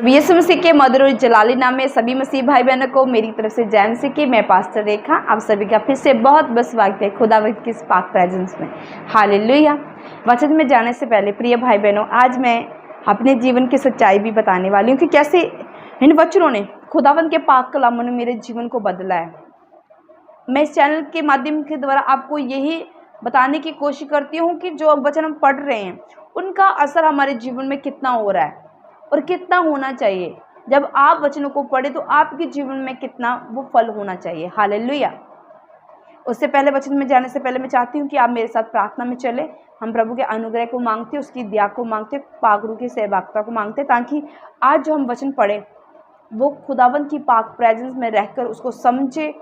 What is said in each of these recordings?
यीशु मसीह के मधुर और जलाली नाम में सभी मसीह भाई बहनों को मेरी तरफ से जय मसीह की। मैं पास्टर रेखा आप सभी का फिर से बहुत बस स्वागत है खुदावंत की इस पाक प्रेजेंस में। हालेलुया। वचन में जाने से पहले प्रिय भाई बहनों, आज मैं अपने जीवन की सच्चाई भी बताने वाली हूँ कि कैसे इन वचनों ने, खुदावंत के पाक कलामों ने मेरे जीवन को बदला है। मैं इस चैनल के माध्यम के द्वारा आपको यही बताने की कोशिश करती हूँ कि जो वचन हम पढ़ रहे हैं उनका असर हमारे जीवन में कितना हो रहा है और कितना होना चाहिए। जब आप वचनों को पढ़े तो आपके जीवन में कितना वो फल होना चाहिए। हालेलुया। उससे पहले वचन में जाने से पहले मैं चाहती हूँ कि आप मेरे साथ प्रार्थना में चले। हम प्रभु के अनुग्रह को मांगते, उसकी दया को मांगते, पाक रूह की सहभागिता को मांगते, ताकि आज जो हम वचन पढ़े वो खुदावंत की पाक प्रेजेंस में रहकर उसको समझे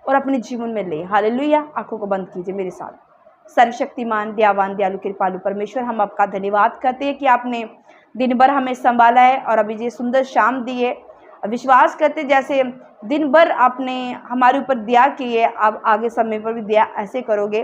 और अपने जीवन में ले। हालेलुया। आंखों को बंद कीजिए मेरे साथ। सर्वशक्तिमान, दयावान, दयालु, कृपालु परमेश्वर, हम आपका धन्यवाद करते हैं कि आपने दिन भर हमें संभाला है और अभी ये सुंदर शाम दी है। विश्वास करते जैसे दिन भर आपने हमारे ऊपर दया की है, आप आगे समय पर भी दया ऐसे करोगे।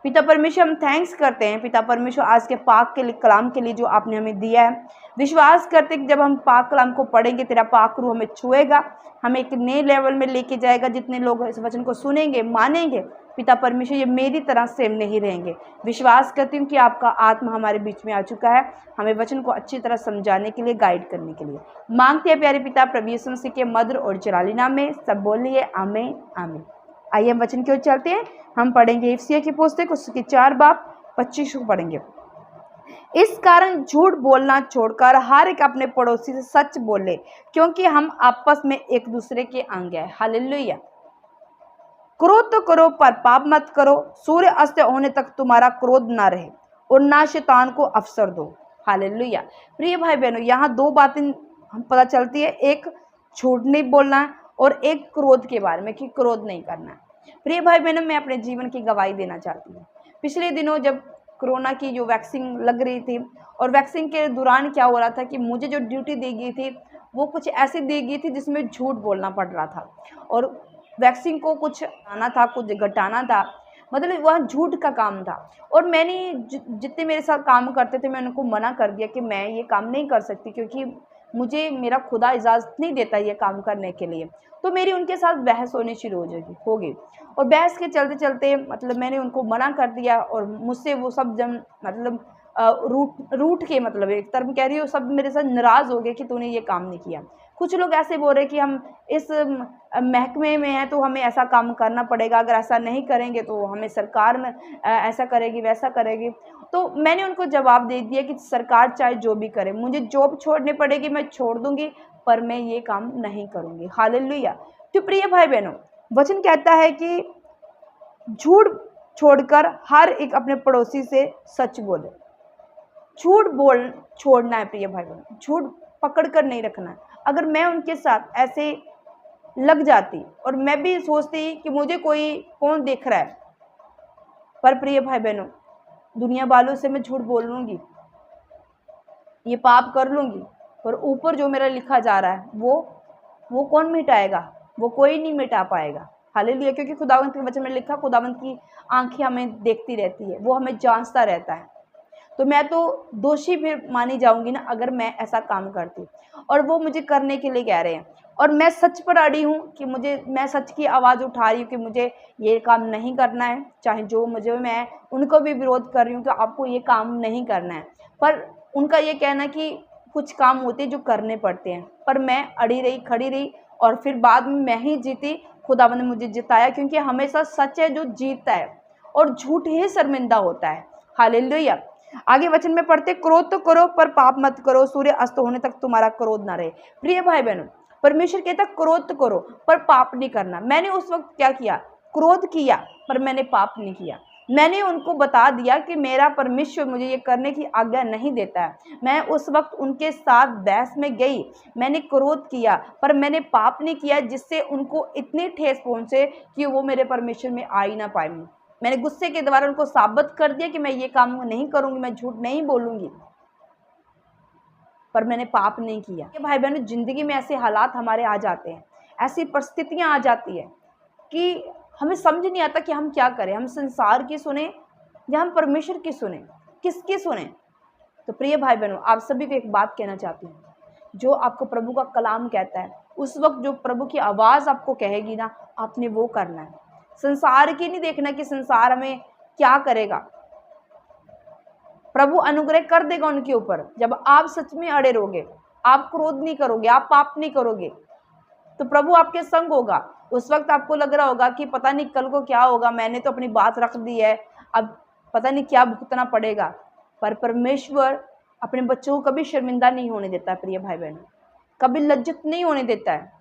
पिता परमेश्वर, हम थैंक्स करते हैं पिता परमेश्वर आज के पाक के कलाम के लिए जो आपने हमें दिया है। विश्वास करते कि जब हम पाक कलाम को पढ़ेंगे तेरा पाक रूह हमें छुएगा, हमें एक नए लेवल में लेके जाएगा। जितने लोग इस वचन को सुनेंगे, मानेंगे, पिता परमेश्वर, ये मेरी तरह सेम नहीं रहेंगे। विश्वास करती हूँ कि आपका आत्मा हमारे बीच में आ चुका है, हमें वचन को अच्छी तरह समझाने के लिए, गाइड करने के लिए। मांगते हैं प्यारे पिता प्रभु यीशु मसीह के मधुर और जलाली नाम में। सब बोलिए आमीन आमीन। आइए हम वचन की ओर चलते हैं। हम पढ़ेंगे इफिसियों की पुस्तक उसके 4 बाब 25 को पढ़ेंगे। इस कारण झूठ बोलना छोड़कर हर एक अपने पड़ोसी से सच बोले, क्योंकि हम आपस में एक दूसरे के अंग हैं। हालेलुया। क्रोध तो करो पर पाप मत करो। सूर्य अस्त होने तक तुम्हारा क्रोध ना रहे और ना शैतान को अवसर दो। हालेलुया। प्रिय भाई बहनों, यहाँ 2 बातें हम पता चलती है, एक झूठ नहीं बोलना है और एक क्रोध के बारे में कि क्रोध नहीं करना है। प्रिय भाई बहनों, मैं अपने जीवन की गवाही देना चाहती हूँ। पिछले दिनों जब कोरोना की जो वैक्सीन लग रही थी और वैक्सीन के दौरान क्या हो रहा था कि मुझे जो ड्यूटी दी गई थी वो कुछ ऐसी दी गई थी जिसमें झूठ बोलना पड़ रहा था और वैक्सीन को कुछ आना था, कुछ घटाना था, मतलब वह झूठ का काम था। और मैंने जितने मेरे साथ काम करते थे मैं उनको मना कर दिया कि मैं ये काम नहीं कर सकती, क्योंकि मुझे मेरा खुदा इजाज़त नहीं देता ये काम करने के लिए। तो मेरी उनके साथ बहस होनी शुरू हो गई और बहस के चलते चलते मतलब मैंने उनको मना कर दिया और मुझसे वो सब जब मतलब रूठ के, मतलब एक तरफ कह रही हूँ, सब मेरे साथ नाराज़ हो गए कि तूने ये काम नहीं किया। कुछ लोग ऐसे बोल रहे कि हम इस महकमे में हैं तो हमें ऐसा काम करना पड़ेगा, अगर ऐसा नहीं करेंगे तो हमें सरकार में ऐसा करेगी, वैसा करेगी। तो मैंने उनको जवाब दे दिया कि सरकार चाहे जो भी करे, मुझे जॉब छोड़नी पड़ेगी मैं छोड़ दूंगी, पर मैं ये काम नहीं करूंगी। हालेलुया। तो प्रिय भाई बहनों, वचन कहता है कि झूठ छोड़कर हर एक अपने पड़ोसी से सच बोले। झूठ बोल छोड़ना है प्रिय भाई बहनों, झूठ पकड़ कर नहीं रखना है। अगर मैं उनके साथ ऐसे लग जाती और मैं भी सोचती कि मुझे कौन देख रहा है, पर प्रिय भाई बहनों, दुनिया वालों से मैं झूठ बोल लूँगी, ये पाप कर लूँगी, पर ऊपर जो मेरा लिखा जा रहा है वो कौन मिटाएगा? वो कोई नहीं मिटा पाएगा। हालेलुया। क्योंकि खुदावंत के वचन में लिखा, खुदावंत की आंखें हमें देखती रहती है, वो हमें जांचता रहता है। तो मैं तो दोषी फिर मानी जाऊंगी ना अगर मैं ऐसा काम करती, और वो मुझे करने के लिए कह रहे हैं और मैं सच पर अड़ी हूँ कि मैं सच की आवाज़ उठा रही हूँ कि मुझे ये काम नहीं करना है। चाहे जो मुझे, मैं उनको भी विरोध कर रही हूँ कि आपको ये काम नहीं करना है, पर उनका ये कहना कि कुछ काम होते हैं जो करने पड़ते हैं। पर मैं अड़ी रही, खड़ी रही और फिर बाद में मैं ही जीती। खुदावंद ने मुझे जिताया, क्योंकि हमेशा सच है जो जीतता है और झूठ ही शर्मिंदा होता है। हालेलुया। आगे वचन में पढ़ते, क्रोध तो करो पर पाप मत करो, सूर्य अस्त होने तक तुम्हारा क्रोध ना रहे। प्रिय भाई बहनों, परमेश्वर कहता क्रोध तो करो पर पाप नहीं करना। मैंने उस वक्त क्या किया? क्रोध किया, पर मैंने पाप नहीं किया। मैंने उनको बता दिया कि मेरा परमेश्वर मुझे ये करने की आज्ञा नहीं देता है। मैं उस वक्त उनके साथ बहस में गई, मैंने क्रोध किया, पर मैंने पाप नहीं किया जिससे उनको इतनी ठेस पहुंचे कि वो मेरे परमेश्वर में आ ही ना पाए। मैंने गुस्से के द्वारा उनको साबित कर दिया कि मैं ये काम नहीं करूंगी, मैं झूठ नहीं बोलूंगी, पर मैंने पाप नहीं किया। भाई बहनों, जिंदगी में ऐसे हालात हमारे आ जाते हैं, ऐसी परिस्थितियां आ जाती है कि हमें समझ नहीं आता कि हम क्या करें। हम संसार की सुने या हम परमेश्वर की सुने, किसकी सुने? तो प्रिय भाई बहनों, आप सभी को एक बात कहना चाहती हूँ, जो आपको प्रभु का कलाम कहता है, उस वक्त जो प्रभु की आवाज़ आपको कहेगी ना, आपने वो करना है। संसार की नहीं देखना कि संसार हमें क्या करेगा। प्रभु अनुग्रह कर देगा उनके ऊपर जब आप सच में अड़े रहोगे, आप क्रोध नहीं करोगे, आप पाप नहीं करोगे, तो प्रभु आपके संग होगा। उस वक्त आपको लग रहा होगा कि पता नहीं कल को क्या होगा, मैंने तो अपनी बात रख दी है, अब पता नहीं क्या भुगतना पड़ेगा। पर परमेश्वर अपने बच्चों को कभी शर्मिंदा नहीं होने देता है। प्रिय भाई बहनों, कभी लज्जित नहीं होने देता है।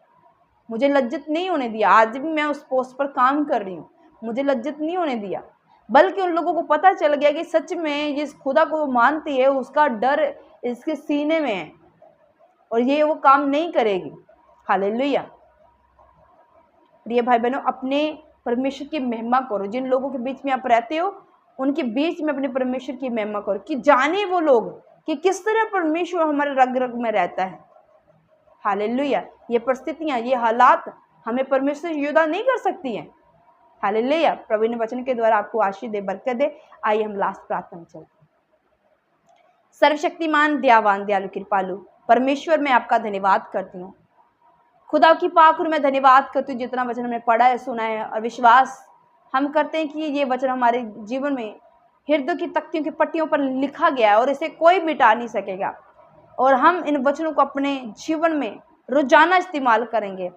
मुझे लज्जित नहीं होने दिया। आज भी मैं उस पोस्ट पर काम कर रही हूँ, मुझे लज्जित नहीं होने दिया, बल्कि उन लोगों को पता चल गया कि सच में जिस खुदा को वो मानती है उसका डर इसके सीने में है और ये वो काम नहीं करेगी। हालेलुया। प्रिय भाई बहनों, अपने परमेश्वर की महिमा करो। जिन लोगों के बीच में आप रहते हो उनके बीच में अपने परमेश्वर की महिमा करो, कि जाने वो लोग कि किस तरह परमेश्वर हमारे रग रग में रहता है। हालेलुया। ये परिस्थितियां, ये हालात हमें परमेश्वर से जुदा नहीं कर सकती हैं। हालेलुया। प्रभु ने वचन के द्वारा आपको आशीष दे, बरकत दे। आइए हम लास्ट प्रार्थना में चलते हैं। सर्वशक्तिमान, दयावान, दयालु, कृपालु परमेश्वर, मैं आपका धन्यवाद करती हूँ। खुदा की पाक और मैं धन्यवाद करती हूँ जितना वचन हमने पढ़ा है, सुना है, और विश्वास हम करते हैं कि ये वचन हमारे जीवन में हृदय की तख्तियों की पट्टियों पर लिखा गया है और इसे कोई मिटा नहीं सकेगा। और हम इन वचनों को अपने जीवन में रोजाना इस्तेमाल करेंगे।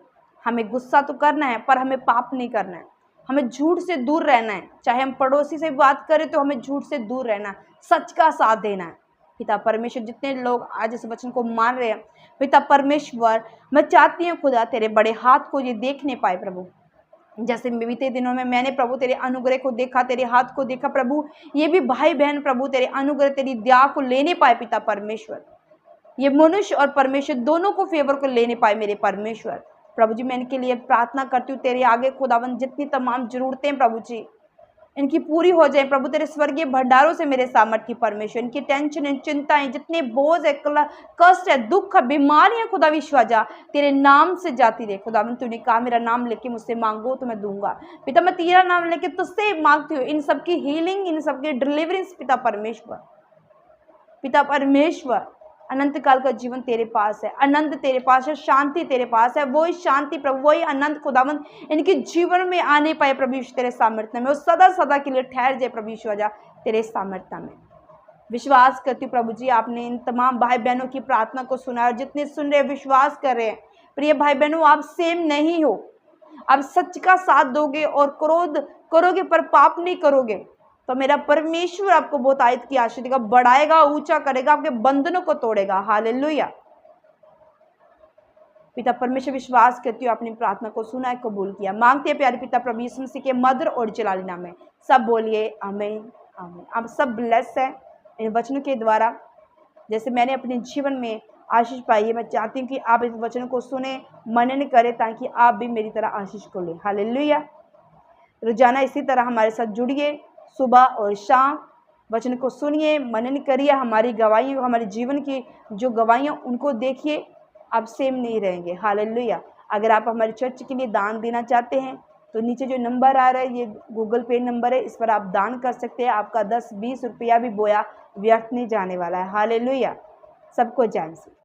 हमें गुस्सा तो करना है पर हमें पाप नहीं करना है। हमें झूठ से दूर रहना है। चाहे हम पड़ोसी से बात करें तो हमें झूठ से दूर रहना है, सच का साथ देना है। पिता परमेश्वर, जितने लोग आज इस वचन को मान रहे हैं, पिता परमेश्वर, मैं चाहती हूँ खुदा तेरे बड़े हाथ को ये देखने पाए प्रभु। जैसे बीते दिनों में मैंने प्रभु तेरे अनुग्रह को देखा, तेरे हाथ को देखा प्रभु, ये भी भाई बहन प्रभु तेरे अनुग्रह, तेरी दया को लेने पाए पिता परमेश्वर। ये मनुष्य और परमेश्वर दोनों को फेवर को लेने पाए मेरे परमेश्वर। प्रभु जी, मैं इनके लिए प्रार्थना करती हूँ तेरे आगे खुदावन, जितनी तमाम जरूरतें प्रभु जी इनकी पूरी हो जाए प्रभु तेरे स्वर्गीय भंडारों से मेरे सामर्थ्य परमेश्वर। इनकी टेंशन, चिंताएं, जितने बोझ है, कष्ट है, दुख है, बीमारियां खुदा विश्वाजा तेरे नाम से जाती रहे खुदावन। तूने कहा मेरा नाम लेके मुझसे मांगो तो मैं दूंगा। पिता मैं तेरा नाम लेके तुझसे मांगती हूँ इन सबकी हीलिंग, इन सबकी डिलीवरेंस पिता परमेश्वर। पिता परमेश्वर, अनंत काल का जीवन तेरे पास है, आनंद तेरे पास है, शांति तेरे पास है। वही शांति प्रभु, वही आनंद खुदावन इनके जीवन में आने पाए प्रभु यीशु तेरे सामर्थ्य में, और सदा सदा के लिए ठहर जाए प्रभु यीशु जा तेरे सामर्थ्य में। विश्वास करती हूँ प्रभु जी, आपने इन तमाम भाई बहनों की प्रार्थना को सुना और जितने सुन रहे विश्वास कर रहे हैं। प्रिय भाई बहनों, आप सेम नहीं हो। आप सच का साथ दोगे और क्रोध करोगे पर पाप नहीं करोगे तो मेरा परमेश्वर आपको बहुत आयत की आशीष देगा, बढ़ाएगा, ऊंचा करेगा, आपके बंधनों को तोड़ेगा। हालेलुया। पिता परमेश्वर, विश्वास करती हूँ आपने प्रार्थना को सुना है, कबूल किया। मांगते हैं प्यारे पिता प्रभु यीशु मसीह के मधुर और जलाली नाम में। सब बोलिए आमीन आमीन। आप सब ब्लेस है इन वचनों के द्वारा। जैसे मैंने अपने जीवन में आशीष पाई है, मैं चाहती हूँ कि आप इस वचन को सुने, मनन करें, ताकि आप भी मेरी तरह आशीष को लें। हालेलुया। रोजाना इसी तरह हमारे साथ जुड़िए, सुबह और शाम वचन को सुनिए, मनन करिए। हमारी गवाहियों, हमारे जीवन की जो गवाहियाँ उनको देखिए, आप सेम नहीं रहेंगे। हालेलुया। अगर आप हमारे चर्च के लिए दान देना चाहते हैं तो नीचे जो नंबर आ रहा है, ये गूगल पे नंबर है, इस पर आप दान कर सकते हैं। आपका 10-20 रुपया भी बोया व्यर्थ नहीं जाने वाला है। हालेलुया। सबको जय मसीह।